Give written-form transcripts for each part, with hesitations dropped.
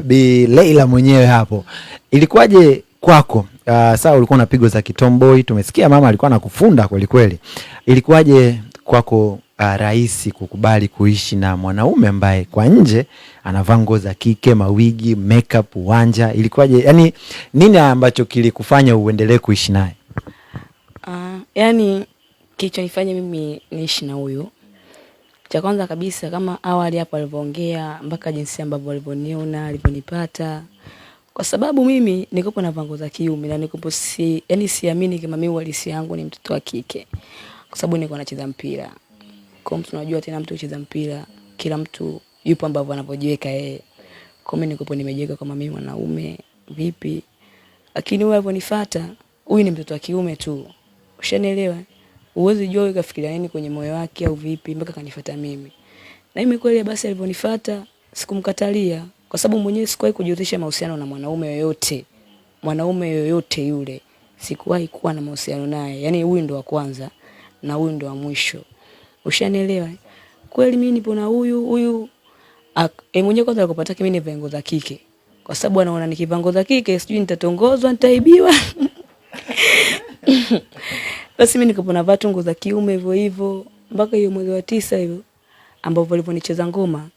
Bi Leila mwenyewe hapo. Ilikuwaje kwako? Sawa, ulikuwa unapigwa za kitomboy, tumesikia mama alikuwa anakufunda kweli kweli. Ilikuwaje kwako rahisi kukubali kuishi na mwanaume ambaye kwa nje anavaa nguo za kike, mawigi, makeup, uwanja? Ilikuwaje? Yaani nini ambacho kilikufanya uendelee kuishi naye? Yani kilichonifanya mimi niishi na huyu, cha kwanza kabisa kama awali hapo alivyoongea, mpaka jinsi ambavyo alivyoniona, alivyonipata. Kwa sababu mimi nikopo na vango za kiume na nikopo siamini kama mimi uhalisi yangu ni mtoto wa kike. Kwa sababu niko nacheza mpira. Kwa mtu unajua tena mtu ucheza mpira, kila mtu yupo ambavyo anapojiweka yeye. Kwa mimi nikopo nimejiweka kama mimi mwanaume vipi. Lakini wewe alivyonifuata, huyu ni mtoto wa kiume tu. Ushanielewa? Uwezi jua ukafikiria nini kwenye moyo wake au vipi mpaka kanifuata mimi. Na mimi kweli basi alivyonifuata sikumkatalia, kwa sababu mwenyewe sikuwahi kujihusisha mahusiano na mwanaume yoyote. Mwanaume yoyote yule sikuwahi kuwa na mahusiano naye. Yaani huyu ndo wa kwanza na huyu ndo wa mwisho. Ushanielewa? Kweli mimi nipo na huyu mwenyewe kwanza alikopata mimi ni vango za kike. Kwa sababu anaona nikivango za kike sijui nitatongozwa, nitaibiwa. Basi mimi nikapona vatu nguo za kiume hivyo hivyo mpaka hiyo mwezi wa 9 hivyo ambapo waliponicheza ngoma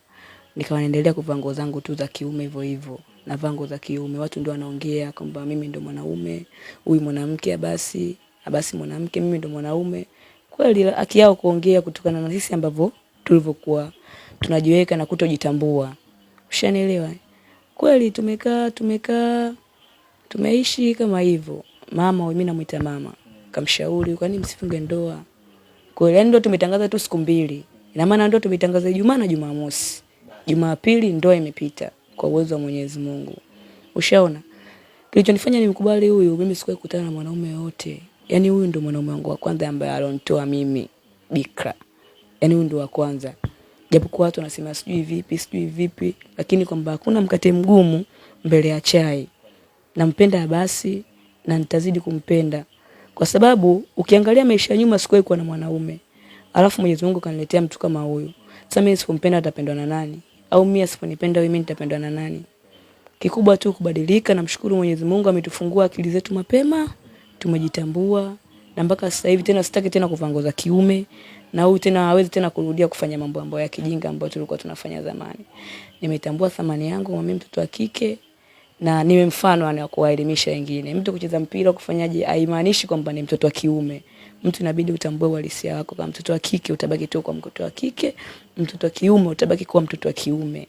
nikawa naendelea kuvaa nguo zangu tu za kiume hivyo hivyo. Na vango za kiume watu ndio wanaongea kwamba mimi ndo mwanaume, huyu mwanamke basi mwanamke, mimi ndo mwanaume. Kweli haki yao kuongea kutokana na sisi ambavyo tulivyokuwa tunajiweka na kutojitambua. Ushanielewa? Kweli tumeishi kama hivyo. Mama, mimi namuita mama, kamshauri kwani msifunge ndoa. Kwa hiyo ndio tumetangaza tu siku 2. Ina maana ndio tumetangaza Ijumaa na Jumamosi. Jumapili ndoa imepita kwa uwezo wa Mwenyezi Mungu. Ushaona? Kilichonifanya nimkubali huyu, mimi sikuwahi kukutana na mwanaume yote. Yaani huyu ndio mwanaume wangu wa kwanza ambaye alonitoa mimi bikra. Yaani huyu ndio wa kwanza. Japokuwa watu wanasema sijui vipi, lakini kwamba hakuna mkate mgumu mbele ya chai. Nampenda basi na nitazidi kumpenda. Kwa sababu ukiangalia maisha nyuma sikuwahi kuwa na mwanaume. Alafu Mwenyezi Mungu kaniletea mtu kama huyu. Sasa mimi sipompenda atapendwa na nani? Au mimi asiponipenda mimi nitapendwa na nani? Kikubwa tu kubadilika, na mshukuru Mwenyezi Mungu ametufungua akili zetu mapema, tumejitambua, na mpaka sasa hivi tena sitaki tena kuvaa nguo za kiume, na huyu tena hawezi tena kurudia kufanya mambo ya kijinga ambayo tulikuwa tunafanya zamani. Nimetambua thamani yangu mimi mtoto wa kike, na niwe mfano wa kuwaelimisha wengine. Mtu kucheza mpira kufanyaje haimaanishi kwamba ni mtoto wa kiume. Mtu inabidi utambue uhalisia wako. Kama mtoto wa kike utabaki tu kwa mtoto wa kike, mtoto wa kiume utabaki kwa mtoto wa kiume.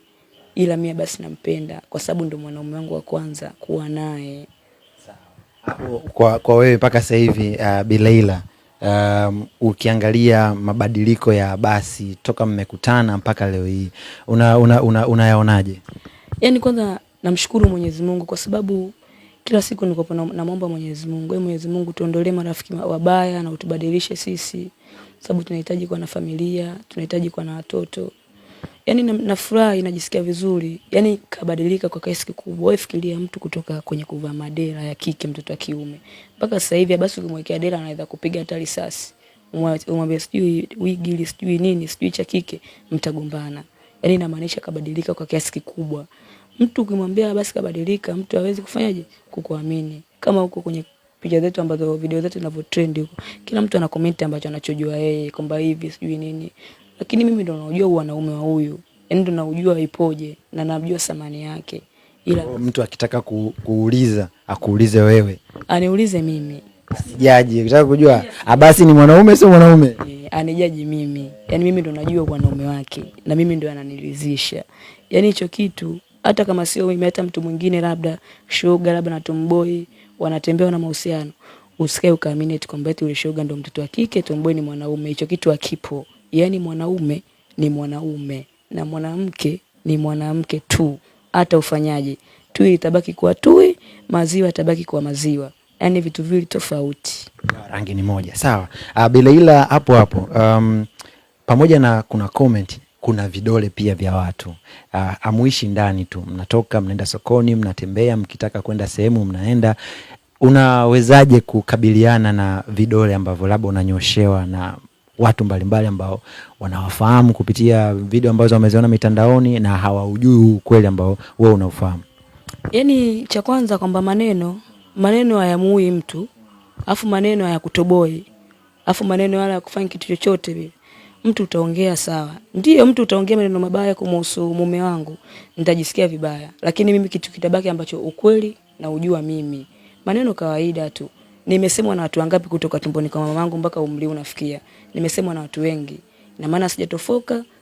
Ila mimi basi nampenda kwa sababu ndo mwanaume wangu wa kwanza kuwa naye. Sawa. Kwa wewe mpaka sasa hivi Bi Leila, ukiangalia mabadiliko ya basi toka mmekutana mpaka leo hii, unayaonaje? Yaani kwanza namshukuru Mwenyezi Mungu kwa sababu kila siku niko naomba Mwenyezi Mungu, Mwenyezi Mungu tuondolee marafiki wabaya na utubadilishe sisi, sababu tunahitaji kuwa na familia, tunahitaji kuwa na watoto. Yaani nafurahi, najisikia vizuri. Yaani kabadilika kwa kiasi kikubwa. Wewe fikiria mtu kutoka kwenye kuvaa madera ya kike mtoto wa kiume mpaka sasa hivi basi ukimwekea dera anaweza kupiga hata risasi. Umwambie sijui wigi sijui nini sijui cha kike, mtagombana. Yaani inamaanisha kabadilika kwa kiasi kikubwa. Mtu ukimwambia basi kabadilika, mtu hawezi kufanyaje kukuamini. Kama huko kwenye picha zetu ambazo video zetu zinavyo trend huko, kila mtu ana comment ambacho anachojua yeye kwamba hivi sijui nini. Lakini mimi ndo najua wanaume wa huyu. Yaani ndo najua ipoje na najua thamani yake. Ila mtu akitaka kuuliza akuulize wewe. Aniulize mimi. Sijaji, ukitaka kujua basi ni mwanaume sio mwanaume. Anijaji mimi. Yaani mimi ndo najua wanaume wake na mimi ndo ananiridhisha. Yaani hicho kitu hata kama sio mimi, hata mtu mwingine labda shoga labda na tomboy wanatembea na mahusiano, usikae ukaamini eti kwamba eti yule shoga ndo mtoto wa kike, tomboy ni mwanaume. Hicho kitu hakipo. Yaani mwanaume ni mwanaume na mwanamke ni mwanamke tu. Hata ufanyaje, tui itabaki kuwa tui, maziwa itabaki kuwa maziwa. Yaani vitu vile tofauti, rangi ni moja. Sawa. Bi Leila hapo pamoja na kuna comment, kuna vidole pia vya watu. Amuishi ndani tu, mnatoka mnaenda sokoni, mnatembea, mkitaka kwenda sehemu mnaenda. Unawezaje kukabiliana na vidole ambavyo labda unanyoshewa na watu mbalimbali ambao wanawafahamu kupitia video ambazo wameziona mitandaoni na hawaujui ukweli ambao wewe unaofahamu? Yaani cha kwanza kwamba maneno hayamui mtu, afu maneno hayakutoboi, afu maneno wala kufanya kitu chochote vile. Mtu utaongea sawa. Ndio mtu utaongea maneno mabaya kumhusu mume wangu, nitajisikia vibaya. Lakini mimi kitu kitabaki ambacho ukweli na ujua mimi. Maneno kawaida tu. Nimesemwa na watu wangapi kutoka tumboni kwa mamangu mpaka umri unafikia. Nimesemwa na watu wengi. Na maana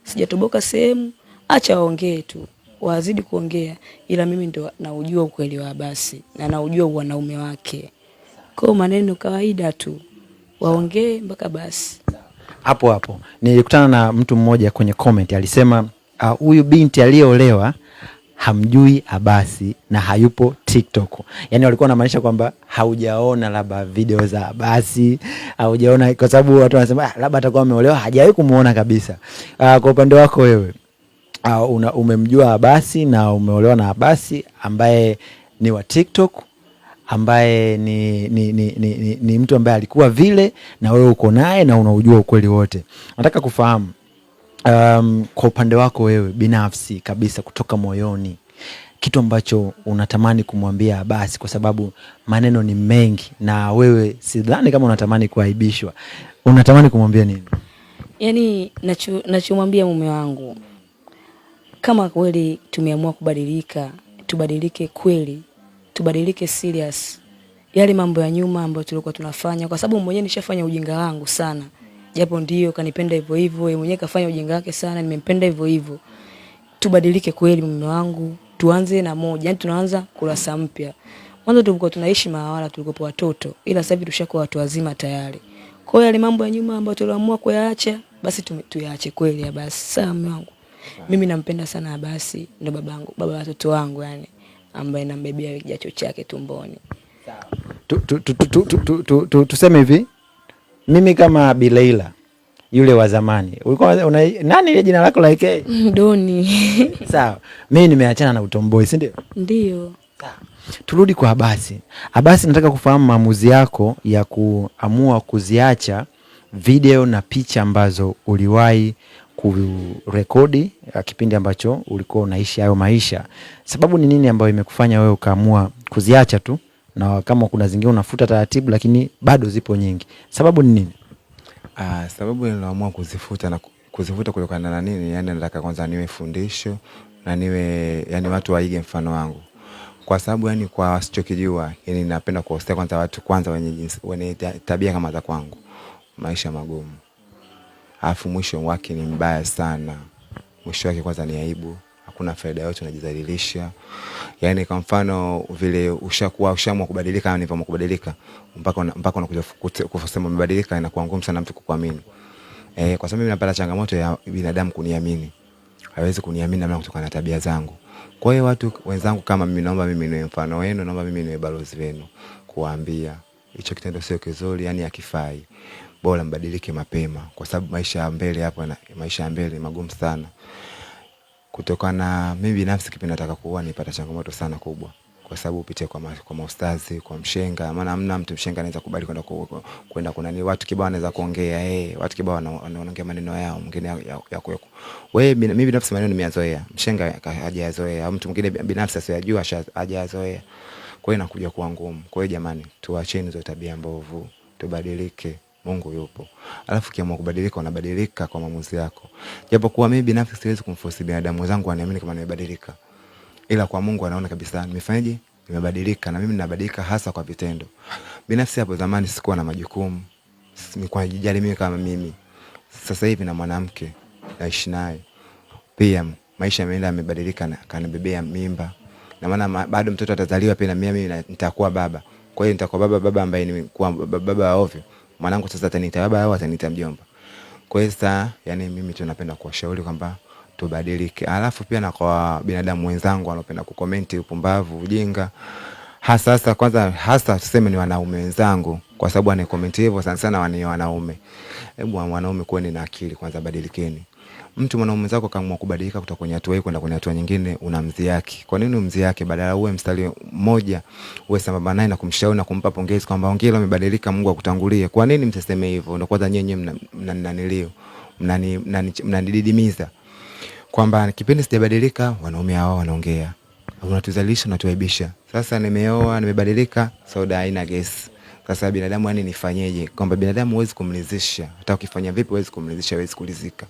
sijatoboka sehemu, acha waongee tu. Wazidi kuongea, ila mimi ndo naujua ukweli wa Abasi na naujua wanaume wake. Kwa maneno kawaida tu. Waongee mpaka basi. Hapo nilikutana na mtu mmoja kwenye comment alisema huyu binti aliyeolewa hamjui Abasi na hayupo TikTok. Yaani walikuwa wanamaanisha kwamba haujaona labda video za Abasi, haujaona, kwa sababu watu wanasema labda atakuwa ameolewa, hajawahi kumuona kabisa. Kwa upande wako wewe, umemjua Abasi na umeolewa na Abasi ambaye ni wa TikTok, ambaye ni mtu ambaye alikuwa vile na wewe uko naye na unaujua ukweli wote. Nataka kufahamu kwa upande wako wewe binafsi kabisa kutoka moyoni, kitu ambacho unatamani kumwambia Abasi, kwa sababu maneno ni mengi na wewe sidhani kama unatamani kuaibishwa. Unatamani kumwambia nini? Yaani nachomwambia mume wangu, kama kweli tumeamua kubadilika, tubadilike kweli. Tubadilike serious. Yale mambo ya nyuma ambayo tulikuwa tunafanya, kwa sababu mwenyewe nishafanya ujinga wangu sana. Japo ndio kanipenda hivyo hivyo, yeye mwenyewe kafanya ujinga wake sana, nimempenda hivyo hivyo. Tubadilike kweli mume wangu, tuanze na moja, yani tunaanza kurasa mpya. Mwanzo tulikuwa tunaishi mahawala, tulikuwa watoto, ila sasa hivi tushakuwa watu wazima tayari. Kwa hiyo yale mambo ya nyuma ambayo tuliamua kuyaacha, basi tuyaache kweli ya basi. Sawa mume wangu. Mimi nampenda sana Abasi, ndo babangu, baba wa watoto wangu yani, ambaye nambebea kijacho chake tumboni. Tuseme hivi, mimi kama Bileila yule wa zamani, ulikuwa nani ile jina lako la AK? Doni. Sawa, mimi nimeachana na utomboi, si ndio? Ndio. Sawa. Turudi kwa Abasi. Abasi, nataka kufahamu maamuzi yako ya kuamua kuziacha video na picha ambazo uliwahi kurekodi kipindi ambacho ulikuwa unaishi hayo maisha. Sababu ni nini ambayo imekufanya wewe ukaamua kuziacha tu, na kama kuna zingine unafuta taratibu lakini bado zipo nyingi? Sababu ni nini? Sababu niliamua kuzifuta kutokana na nini? Yani nataka kwanza niwe fundisho na niwe yani watu waige mfano wangu. Kwa sababu yani kwa wasichokijua, yani napenda kuhostia kwanza watu kwanza wenye tabia kama za kwangu. Maisha magumu. Alafu mwisho wake ni mbaya sana. Mwisho wake kwanza ni aibu. Hakuna faida yote, unajidhalilisha. Yani kwa mfano vile ushaamua kubadilika, nilipoamua kubadilika, mpaka unakuja kusema umebadilika, inakuwa ngumu sana mtu kukuamini. Kwa sababu mimi napata changamoto ya binadamu kuniamini. Hawezi kuniamini na kutokana na tabia zangu. Kwa hiyo watu wenzangu kama mimi, naomba mimi niwe mfano wenu, naomba mimi niwe balozi wenu kuwaambia hicho kitendo sio kizuri, yani hakifai. Bora mbadilike mapema, kwa sababu maisha ya mbele hapo, na maisha ya mbele magumu sana. Kutokana mimi binafsi kipindi nataka kuoa nipata changamoto sana kubwa, kwa sababu upitie kwa maustazi, kwa mshenga. Maana hamna mtu mshenga anaweza kubali kwenda kuna ni watu kibao wanaweza kuongea, watu kibao wanaongea maneno yao mwingine ya kweko. Wewe mimi binafsi maneno nimeyazoea, mshenga hajayazoea, au mtu mwingine binafsi asiyajua hajayazoea. Kwa hiyo inakuja kuwa ngumu. Kwa hiyo jamani, tuacheni hizo tabia mbovu, tubadilike. Mungu yupo. Alafu kiamua kubadilika, unabadilika kwa maamuzi yako. Japo kuwa mimi binafsi siwezi kumforce binadamu wenzangu aniamini kama nimebadilika. Ila kwa Mungu anaona kabisa nimefanyaje? Nimebadilika, na mimi ninabadilika hasa kwa vitendo. Binafsi hapo zamani sikuwa na majukumu. Nilikuwa najijali mimi kama mimi. Sasa hivi na mwanamke naishi naye. Pia maisha yamebadilika, na kanibebea mimba. Na maana bado mtoto atazaliwa pia na mimi nitakuwa baba. Kwa hiyo nitakuwa baba ambaye nimekuwa baba wa ovyo. Mwanangu sasa ataniita baba au ataniita mjomba. Kwa hiyo sasa yani mimi tunapenda kuwashauri kwamba tubadilike. Alafu pia na kwa binadamu wenzangu wanapenda kucomment upumbavu, ujinga. Hasa kwanza tuseme ni wanaume wenzangu, kwa sababu wana comment hivyo sana sana wanaume. Hebu wanaume kuweni na akili kwanza, badilikeni. mtu mwanaume wako kaamua kubadilika kutoka kwenye hatua hii kwenda kwenye hatua nyingine, unamzi yake. Kwa nini umzi yake? Badala uwe mstari mmoja, uwe sambamba naye na kumshauri na kumpa pongezi kwamba hongera, umebadilika, Mungu akutangulie. Kwa nini msiseme hivyo? Ndio kwanza nyenye mnanididimiza kwamba kipindi sijabadilika wanaume hao wanaongea, unatuzalisha, unatuaibisha. Sasa nimeoa, nimebadilika, soda haina gesi. Sasa binadamu yani nifanyeje? Kwamba binadamu huwezi kumridhisha, hata ukifanya vipi huwezi kumridhisha, huwezi kulizika.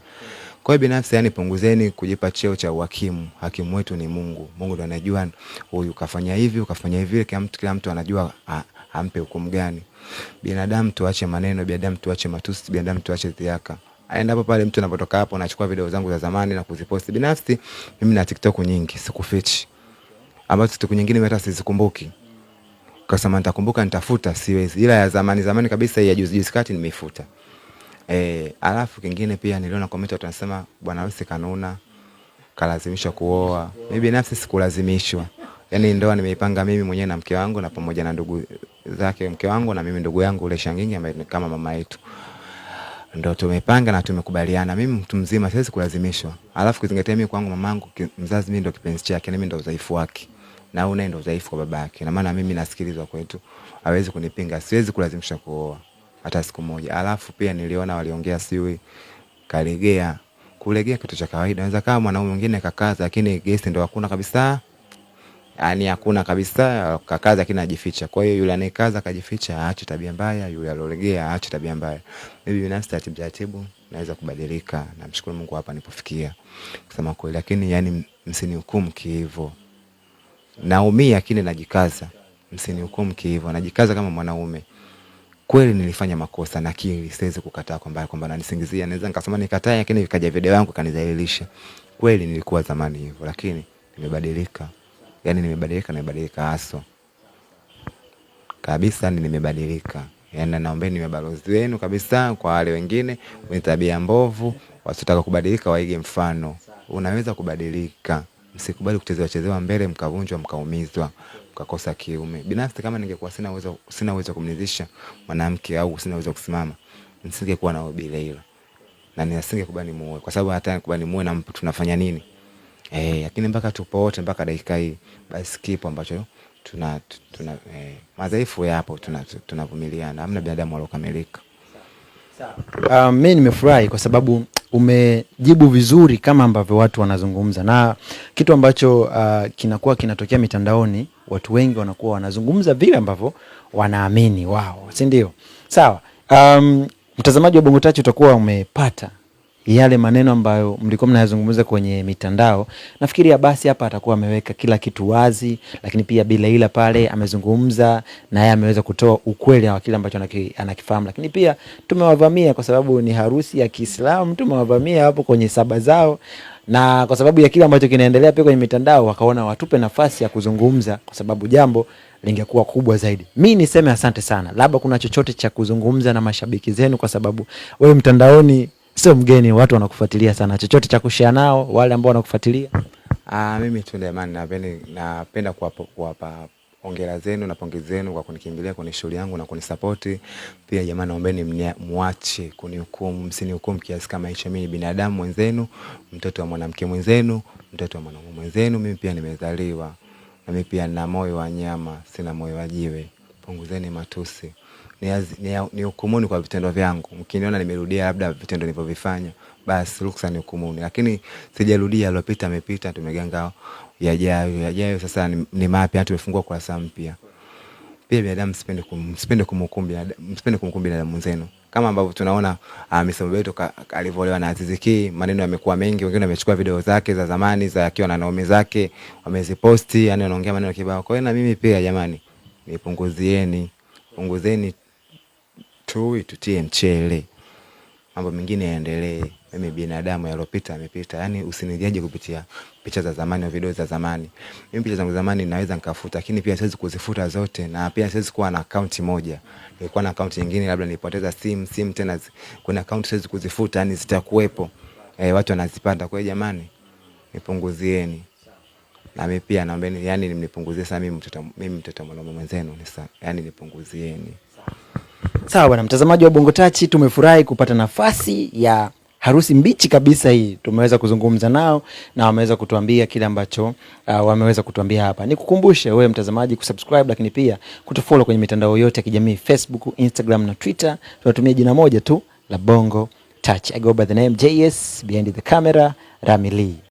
Kwa hiyo binafsi yani punguzeni kujipa cheo cha uhakimu. Hakimu wetu ni Mungu. Mungu ndiye anajua huyu kafanya hivi, ukafanya hivi, kila mtu anajua ampe hukumu gani. Binadamu tuache maneno, binadamu tuache matusi, binadamu tuache dhiaka. Aendapo pale mtu anapotoka hapo anachukua video zangu za zamani na kuziposti. Binafsi mimi na TikTok nyingi, sikufichi. Ambazo TikTok nyingine mimi hata sizikumbuki. Kwa sababu nitakumbuka nitafuta siwezi. Ila ya zamani kabisa ya juzi kati nimeifuta. Alafu kingine pia niliona comment watu wanasema bwana harusi kanuna, kalazimishwa kuoa. Mimi binafsi sikulazimishwa. Yaani ndoa nimeipanga mimi mwenyewe na mke wangu na pamoja na ndugu zake mke wangu na mimi ndugu yangu ule Shangingi ambaye kama mama yetu. Ndio tumepanga na tumekubaliana. Mimi mtu mzima siwezi kulazimishwa. Alafu kuzingatia mimi kwangu mamangu mzazi mimi ndio kipenzi chake na mimi ndio udhaifu wake. Na una ndio udhaifu kwa babake. Na maana mimi nasikilizwa kwetu. Hawezi kunipinga. Siwezi kulazimisha kuoa hata siku moja. Alafu pia niliona waliongea siwi kalegea. Kulegea kitu cha kawaida. Unaweza kama mwanaume mwingine kakaza lakini gesi ndio hakuna kabisa. Yaani hakuna kabisa, kakaza lakini anajificha. Kwa hiyo yule anayekaza kajificha aache tabia mbaya, yule alolegea aache tabia mbaya. Mimi binafsi taratibu naweza kubadilika. Namshukuru Mungu hapa nilipofikia. Kusema kweli, lakini yani msinihukumu hivyo. Naumia lakini najikaza. Msinihukumu hivyo. Najikaza kama mwanaume. Kweli nilifanya makosa nakiri, siwezi kukataa kwamba nanisingizia. Naweza nikasema nikataa lakini ikaja video yangu kanidhalilisha. Kweli nilikuwa zamani hivyo lakini nimebadilika. Yani nimebadilika hasa. Kabisa nimebadilika. Yani naombeni nimebalozi wenu kabisa kwa wale wengine wenye tabia mbovu, wasitaka kubadilika waige mfano. Unaweza kubadilika. Msikubali kuchezewa mbele mkavunjwa mkaumizwa, mkakosa kiume. Binafsi kama ningekuwa sina uwezo kumridhisha mwanamke au sina uwezo kusimama, nisingekuwa na Bila. Na nisingekubali muoe kwa sababu hata nikubali muoe na mtu tunafanya nini? Lakini mpaka tupo wote mpaka dakika hii basi kipo ambacho tuna madhaifu yapo tunavumiliana. Hamna binadamu aliyokamilika. Sawa. Mimi nimefurahi kwa sababu umejibu vizuri kama ambavyo watu wanazungumza. Na kitu ambacho kinakuwa kinatokea mitandaoni, watu wengi wanakuwa wanazungumza vile ambavyo wanaamini wao, si ndio? Sawa. Mtazamaji wa Bongo Touch utakuwa umepata yale maneno ambayo mlikuwa mnayazungumza kwenye mitandao. Nafikiri basi hapa atakuwa ameweka kila kitu wazi, lakini pia Bila pale amezungumza na yeye ameweza kutoa ukweli wa kile ambacho anakifahamu. Lakini pia tumewavamia kwa sababu ni harusi ya Kiislamu, tumewavamia hapo kwenye saba zao, na kwa sababu ya kile ambacho kinaendelea pia kwenye mitandao wakaona watupe nafasi ya kuzungumza kwa sababu jambo lingekuwa kubwa zaidi. Mimi niseme asante sana. Labda kuna chochote cha kuzungumza na mashabiki zenu kwa sababu wewe mtandaoni sio mgeni, watu wanakufuatilia sana. Chochote cha kushare nao wale ambao wanakufuatilia? Mimi tu jamani napenda kuwapa hongera zenu na pongezi zenu kwa kunikimbilia kwenye shughuli yangu na kunisupport. Pia jamani naombeni muache kunihukumu, msinihukumu kiasi kama hicho. Mimi binadamu mwenzenu, mtoto wa mwanamke mwenzenu, mtoto wa mwanamume mwenzenu. Mimi pia nimezaliwa na mimi pia nina moyo wa nyama, sina moyo wa jiwe. Punguzeni matusi. Ni hukumuni kwa vitendo vyangu. Mkiniona nimerudia labda vitendo nilivyofanya, basi ruksa ni hukumuni. Lakini sijarudia, aliyopita amepita, tumeganga yajayo sasa ni mapya, tumefungua kurasa mpya. Pia binadamu msipende kumhukumu binadamu mwenzenu. Kama ambavyo tunaona Mr. Beto alivyolewa na Aziz Ki, maneno yamekuwa mengi, wengine wamechukua video zake za zamani za akiwa na naume zake, wameziposti, yani wanaongea maneno kibao. Kwa hiyo na mimi pia jamani, punguzeni tutie mchele. Mambo mengine yaendelee. Mimi binadamu yalopita yamepita. Yani usinijaje kupitia picha za zamani au video za zamani. Mimi picha zangu zamani naweza nikafuta, lakini pia siwezi kuzifuta zote na pia siwezi kuwa na account moja. Nilikuwa na account nyingine labda nilipoteza simu tena kuna account siwezi kuzifuta, yani zitakuwepo. Watu wanazipata. Kwa hiyo jamani nipunguzieni. Na mimi pia naombeni yani mnipunguzie sana mimi mtoto mwanaume mwenzenu yani nipunguzieni. Sawa bwana mtazamaji wa Bongo Touch, tumefurahi kupata nafasi ya harusi mbichi kabisa hii. Tumeweza kuzungumza nao na wameweza kutuambia kile ambacho wameweza kutuambia hapa. Nikukumbushe wewe mtazamaji kusubscribe, lakini pia kutufollow kwenye mitandao yote ya kijamii, Facebook, Instagram na Twitter. Tunatumia jina moja tu la Bongo Touch. I go by the name JS, behind the camera Rami Lee.